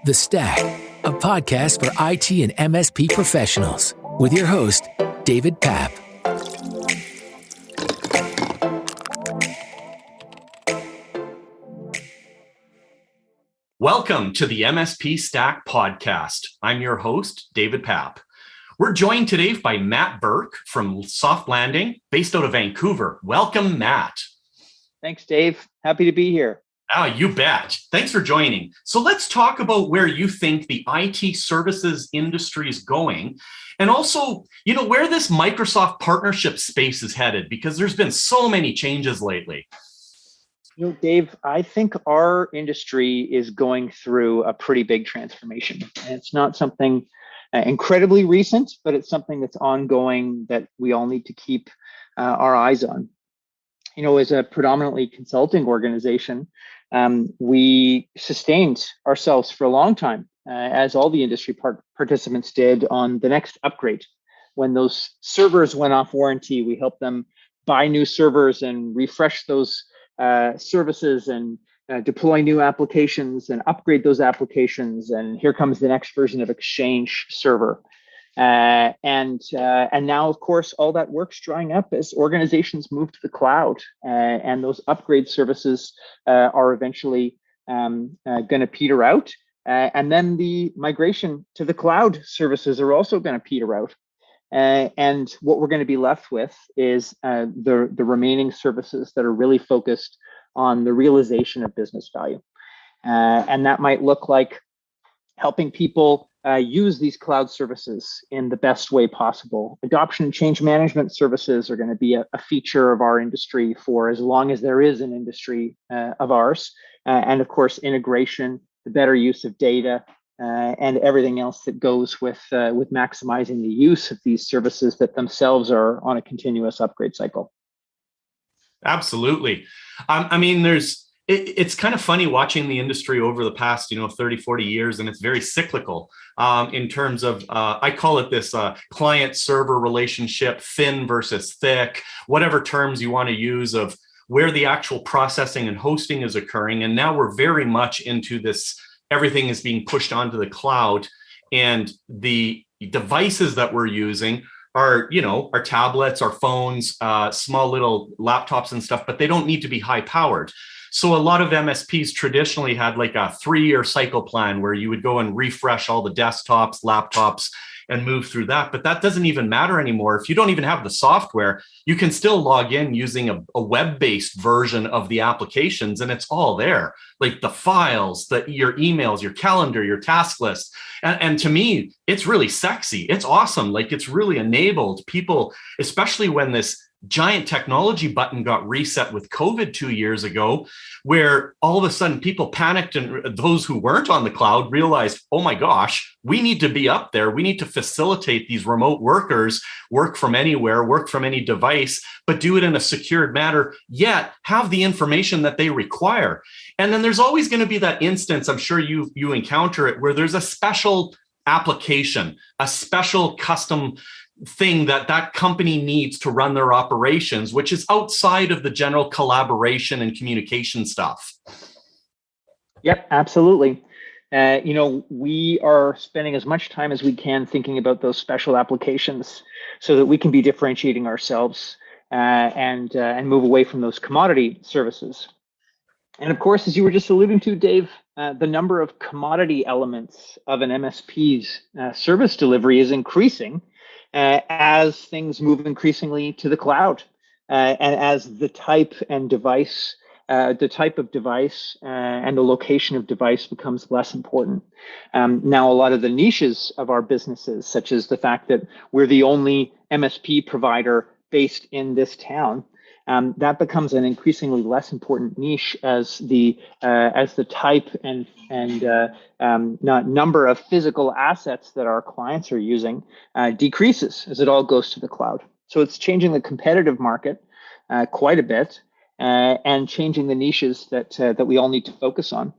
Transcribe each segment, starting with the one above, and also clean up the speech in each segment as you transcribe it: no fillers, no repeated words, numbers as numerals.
The Stack, a podcast for IT and MSP professionals, with your host, David Papp. Welcome to the MSP Stack Podcast. I'm your host, David Papp. We're joined today by Mat Burke from Softlanding, based out of Vancouver. Welcome, Matt. Thanks, Dave. Happy to be here. Oh, you bet. Thanks for joining. So let's talk about where you think the IT services industry is going, and also, where this Microsoft partnership space is headed, because there's been so many changes lately. Dave, I think our industry is going through a pretty big transformation. And it's not something incredibly recent, but it's something that's ongoing that we all need to keep our eyes on. As a predominantly consulting organization, we sustained ourselves for a long time, as all the industry participants did, on the next upgrade. When those servers went off warranty, we helped them buy new servers and refresh those services and deploy new applications and upgrade those applications. And here comes the next version of Exchange Server. And now, of course, all that work's drying up as organizations move to the cloud, and those upgrade services are eventually going to peter out. And then the migration to the cloud services are also going to peter out. And what we're going to be left with is the remaining services that are really focused on the realization of business value. And that might look like helping people use these cloud services in the best way possible. Adoption and change management services are going to be a feature of our industry for as long as there is an industry of ours. And of course, integration, the better use of data, and everything else that goes with maximizing the use of these services that themselves are on a continuous upgrade cycle. Absolutely. It's kind of funny watching the industry over the past, 30, 40 years, and it's very cyclical in terms of, I call it this client-server relationship, thin versus thick, whatever terms you want to use, of where the actual processing and hosting is occurring. And now we're very much into this, everything is being pushed onto the cloud, and the devices that we're using are, our tablets, our phones, small little laptops and stuff, but they don't need to be high powered. So a lot of MSPs traditionally had like a 3-year cycle plan where you would go and refresh all the desktops, laptops, and move through that. But that doesn't even matter anymore. If you don't even have the software, you can still log in using a web-based version of the applications, and it's all there. Like the files, your emails, your calendar, your task list. And to me, it's really sexy. It's awesome. Like, it's really enabled people, especially when this giant technology button got reset with COVID 2 years ago, where all of a sudden people panicked, and those who weren't on the cloud realized, oh my gosh, we need to be up there. We need to facilitate these remote workers work from anywhere, work from any device, but do it in a secured manner, yet have the information that they require. And then there's always going to be that instance, I'm sure you encounter it, where there's a special application, a special custom thing that company needs to run their operations, which is outside of the general collaboration and communication stuff. Yep, absolutely. We are spending as much time as we can thinking about those special applications so that we can be differentiating ourselves and move away from those commodity services. And of course, as you were just alluding to, Dave, the number of commodity elements of an MSP's service delivery is increasing as things move increasingly to the cloud, and as the type of device and the location of device becomes less important. Now, a lot of the niches of our businesses, such as the fact that we're the only MSP provider based in this town, that becomes an increasingly less important niche as the type and number of physical assets that our clients are using decreases as it all goes to the cloud. So it's changing the competitive market quite a bit, and changing the niches that we all need to focus on.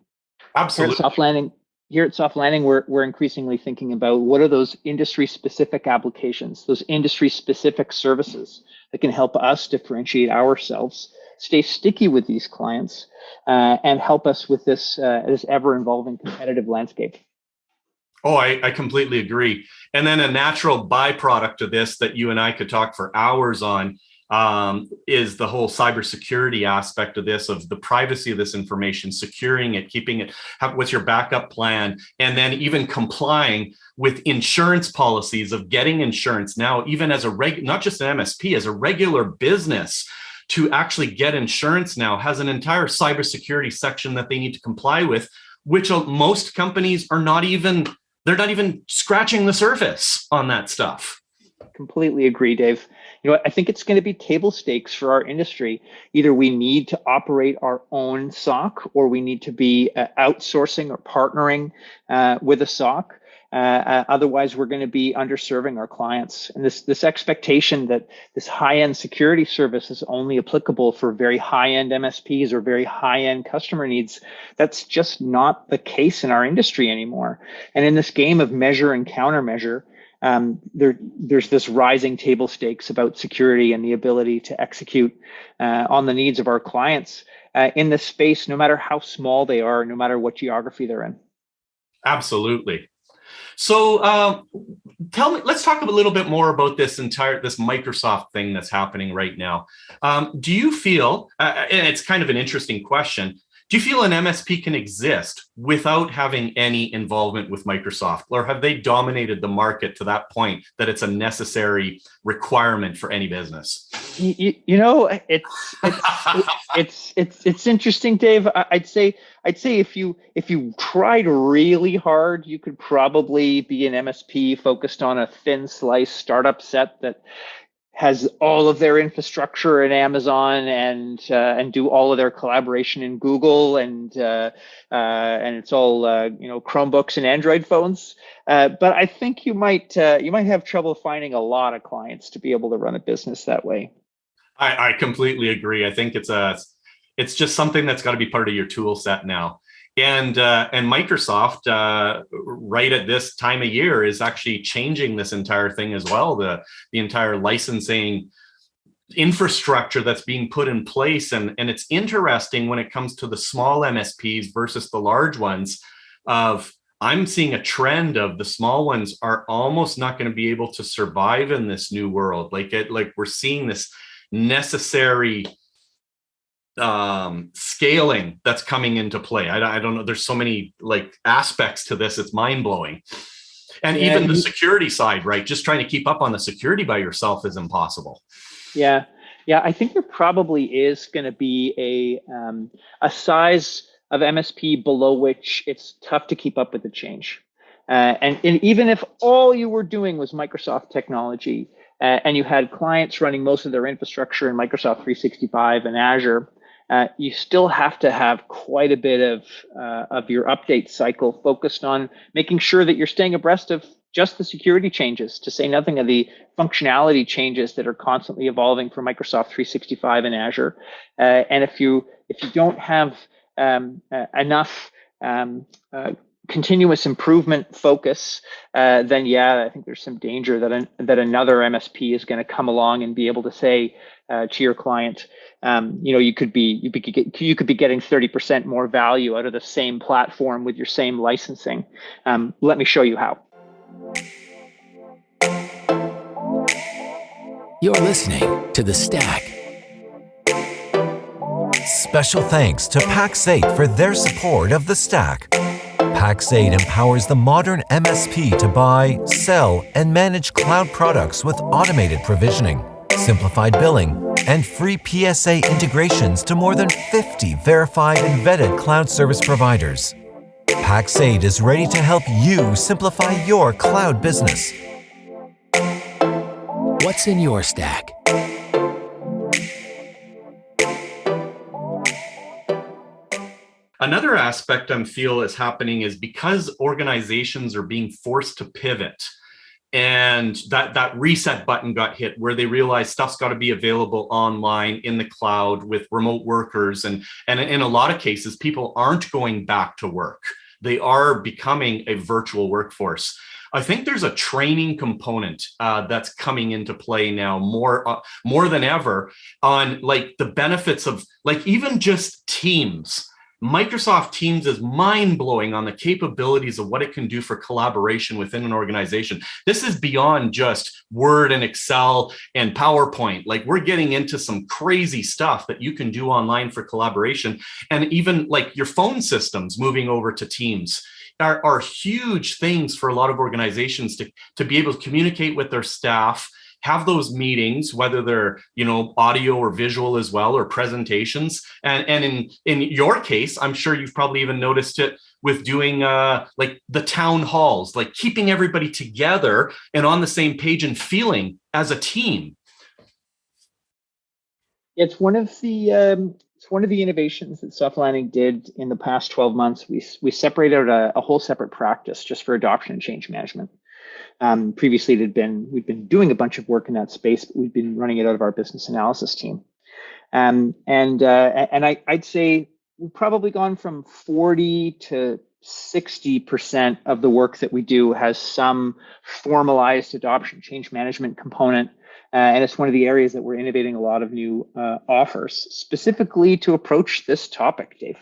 Absolutely. Here at Softlanding, we're increasingly thinking about what are those industry-specific applications, those industry-specific services that can help us differentiate ourselves stay sticky with these clients, and help us with this ever-evolving competitive landscape. Oh, I completely agree. And then a natural byproduct of this that you and I could talk for hours on is the whole cybersecurity aspect of this, of the privacy of this information, securing it, keeping it, what's your backup plan, and then even complying with insurance policies of getting insurance now, even as not just an MSP, as a regular business. To actually get insurance now has an entire cybersecurity section that they need to comply with, which most companies are not even scratching the surface on that stuff. Completely agree, Dave. I think it's going to be table stakes for our industry. Either we need to operate our own SOC, or we need to be outsourcing or partnering with a SOC. Otherwise, we're going to be underserving our clients. And this expectation that this high-end security service is only applicable for very high-end MSPs or very high-end customer needs, that's just not the case in our industry anymore. And in this game of measure and countermeasure, there's this rising table stakes about security and the ability to execute on the needs of our clients in this space, no matter how small they are, no matter what geography they're in. Absolutely. So let's talk a little bit more about this Microsoft thing that's happening right now. Do you feel, and it's kind of an interesting question, do you feel an MSP can exist without having any involvement with Microsoft, or have they dominated the market to that point that it's a necessary requirement for any business? It's interesting, Dave. I'd say if you tried really hard, you could probably be an MSP focused on a thin slice startup set that has all of their infrastructure in Amazon and do all of their collaboration in Google and it's all Chromebooks and Android phones. But I think you might have trouble finding a lot of clients to be able to run a business that way. I completely agree. I think it's just something that's got to be part of your tool set now. And Microsoft, right at this time of year, is actually changing this entire thing as well. The entire licensing infrastructure that's being put in place, and it's interesting when it comes to the small MSPs versus the large ones. I'm seeing a trend of the small ones are almost not going to be able to survive in this new world. Like we're seeing this necessary scaling that's coming into play. I don't know. There's so many aspects to this. It's mind blowing. And even the security side, right? Just trying to keep up on the security by yourself is impossible. Yeah. I think there probably is going to be a size of MSP below which it's tough to keep up with the change. And even if all you were doing was Microsoft technology, and you had clients running most of their infrastructure in Microsoft 365 and Azure, you still have to have quite a bit of your update cycle focused on making sure that you're staying abreast of just the security changes, to say nothing of the functionality changes that are constantly evolving for Microsoft 365 and Azure. And if you don't have enough continuous improvement focus, then I think there's some danger that another MSP is going to come along and be able to say to your client, you could be getting 30% more value out of the same platform with your same licensing. Let me show you how. You're listening to The Stack. Special thanks to Pax8 for their support of The Stack. Pax8 empowers the modern MSP to buy, sell, and manage cloud products with automated provisioning, simplified billing, and free PSA integrations to more than 50 verified and vetted cloud service providers. Pax8 is ready to help you simplify your cloud business. What's in your stack? Another aspect I feel is happening is because organizations are being forced to pivot, and that reset button got hit where they realized stuff's got to be available online in the cloud with remote workers. And in a lot of cases, people aren't going back to work. They are becoming a virtual workforce. I think there's a training component that's coming into play now more than ever on like the benefits of like even just Teams. Microsoft Teams is mind-blowing on the capabilities of what it can do for collaboration within an organization. This is beyond just Word and Excel and PowerPoint. Like we're getting into some crazy stuff that you can do online for collaboration. And even like your phone systems moving over to Teams are huge things for a lot of organizations to be able to communicate with their staff, have those meetings, whether they're, audio or visual as well, or presentations. And in your case, I'm sure you've probably even noticed it with doing like the town halls, like keeping everybody together and on the same page and feeling as a team. It's one of the innovations that Softlanding did in the past 12 months. We separated out a whole separate practice just for adoption and change management. Previously, we'd been doing a bunch of work in that space, but we've been running it out of our business analysis team. And I'd say we've probably gone from 40 to 60% of the work that we do has some formalized adoption change management component. And it's one of the areas that we're innovating a lot of new offers specifically to approach this topic, Dave.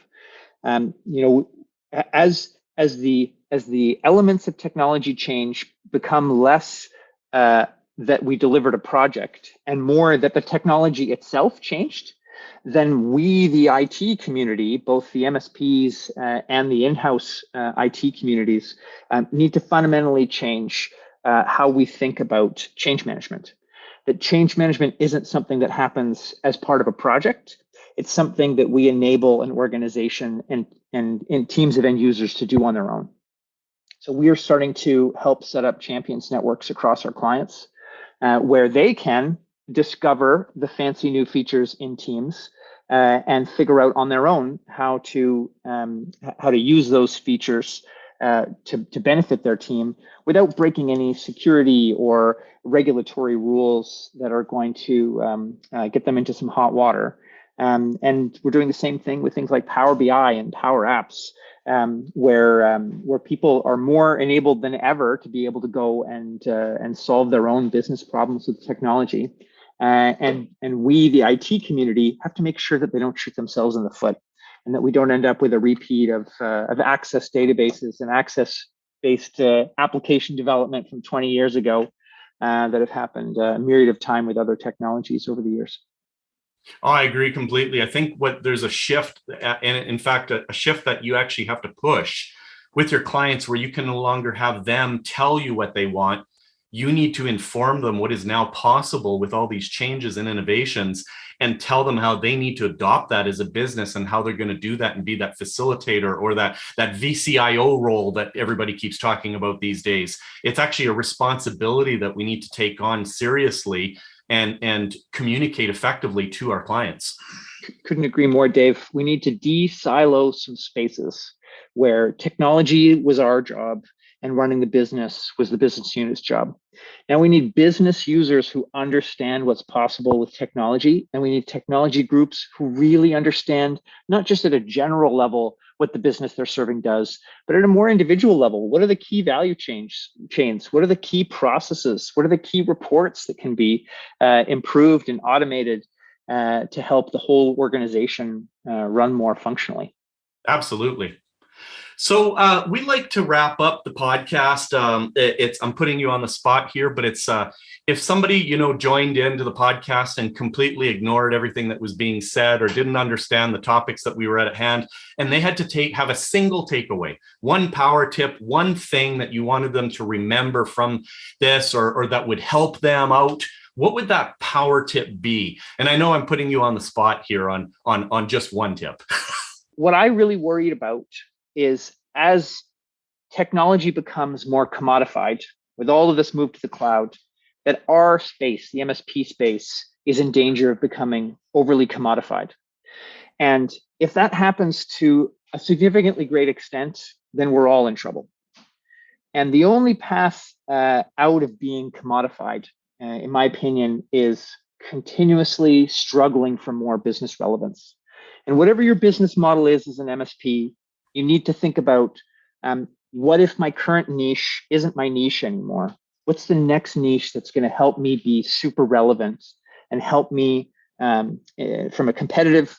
As the elements of technology change become less that we delivered a project and more that the technology itself changed, then we, the IT community, both the MSPs and the in-house IT communities, need to fundamentally change how we think about change management. That change management isn't something that happens as part of a project. It's something that we enable an organization and teams of end users to do on their own. So we are starting to help set up champions networks across our clients where they can discover the fancy new features in Teams and figure out on their own how to use those features to benefit their team without breaking any security or regulatory rules that are going to get them into some hot water. And we're doing the same thing with things like Power BI and Power Apps, where people are more enabled than ever to be able to go and solve their own business problems with technology. And we, the IT community, have to make sure that they don't shoot themselves in the foot, and that we don't end up with a repeat of access databases and access-based application development from 20 years ago that have happened a myriad of time with other technologies over the years. Oh, I agree completely. I think there's a shift, and in fact, a shift that you actually have to push with your clients, where you can no longer have them tell you what they want. You need to inform them what is now possible with all these changes and innovations, and tell them how they need to adopt that as a business and how they're going to do that and be that facilitator or that VCIO role that everybody keeps talking about these days. It's actually a responsibility that we need to take on seriously and communicate effectively to our clients. Couldn't agree more, Dave. We need to de-silo some spaces where technology was our job and running the business was the business unit's job. Now we need business users who understand what's possible with technology, and we need technology groups who really understand, not just at a general level, what the business they're serving does, but at a more individual level. What are the key value chains? What are the key processes? What are the key reports that can be improved and automated to help the whole organization run more functionally? Absolutely. So we like to wrap up the podcast. I'm putting you on the spot here, but it's if somebody joined into the podcast and completely ignored everything that was being said or didn't understand the topics that we were at hand, and they had to have a single takeaway, one power tip, one thing that you wanted them to remember from this, or that would help them out, what would that power tip be? And I know I'm putting you on the spot here on just one tip. What I really worried about is as technology becomes more commodified, with all of this move to the cloud, that our space, the MSP space, is in danger of becoming overly commodified. And if that happens to a significantly great extent, then we're all in trouble. And the only path out of being commodified, in my opinion, is continuously struggling for more business relevance. And whatever your business model is as an MSP, you need to think about what if my current niche isn't my niche anymore? What's the next niche that's going to help me be super relevant and help me from a competitive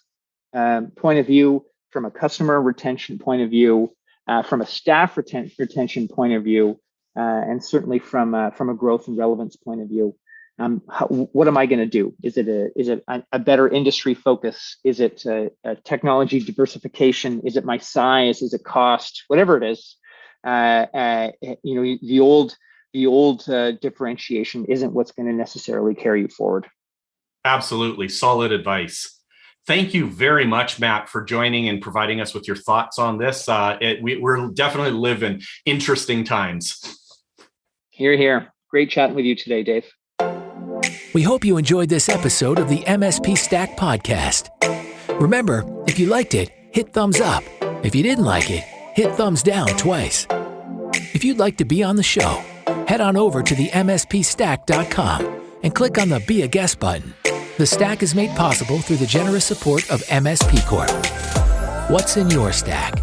point of view, from a customer retention point of view, from a staff retention point of view, and certainly from a growth and relevance point of view. What am I going to do? Is it a better industry focus? Is it a technology diversification? Is it my size? Is it cost? Whatever it is, the old differentiation isn't what's going to necessarily carry you forward. Absolutely. Solid advice. Thank you very much, Matt, for joining and providing us with your thoughts on this. We're definitely living interesting times. Hear, hear. Great chatting with you today, Dave. We hope you enjoyed this episode of the MSP Stack Podcast. Remember, if you liked it, hit thumbs up. If you didn't like it, hit thumbs down twice. If you'd like to be on the show, head on over to the MSPstack.com and click on the Be a Guest button. The Stack is made possible through the generous support of MSP Corp. What's in your stack?